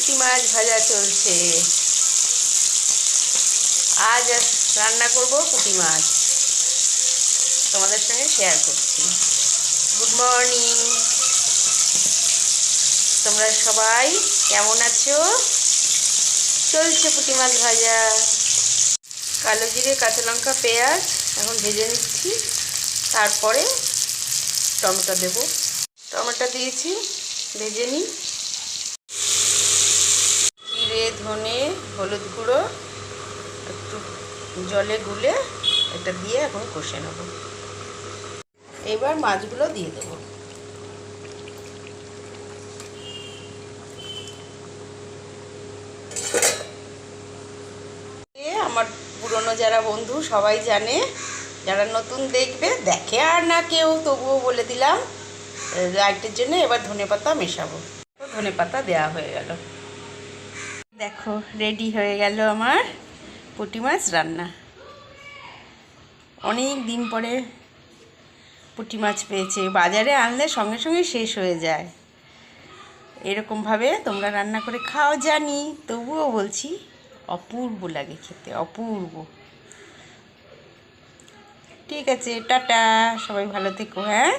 পুঁটি মাছ ভাজা চলছে। আজ রান্না করব পুঁটি মাছ, তোমাদের সঙ্গে শেয়ার করছি। গুড মর্নিং, তোমরা সবাই কেমন আছো? চলছে পুঁটি মাছ ভাজা। কালো জিরে, কাঁচা লঙ্কা, পেঁয়াজ এখন ভেজে নিচ্ছি। তারপরে টমেটো দেব। টমেটো দিয়েছি, ভেজে নিই। জিরে, ধনে, হলুদ গুঁড়ো একটু জলে গুলে এটা দিয়ে এখন কষে নেব। এবার মাছগুলো দিয়ে দেব। আমার পুরনো যারা বন্ধু সবাই জানে, যারা নতুন দেখে আর না কেউ, তবুও বলে দিলাম লাইটের জন্য। এবার ধনেপাতা মেশাবো। ধনেপাতা দেওয়া হয়ে গেল। দেখো রেডি হয়ে গেল আমার পুঁটি মাছ রান্না। অনেক দিন পরে পুঁটি মাছ পেয়েছে, বাজারে আনলে সঙ্গে সঙ্গে শেষ হয়ে যায়। এরকমভাবে তোমরা রান্না করে খাও জানি, তবুও বলছি অপূর্ব লাগে খেতে, অপূর্ব। ঠিক আছে, টাটা, সবাই ভালো থেকো। হ্যাঁ।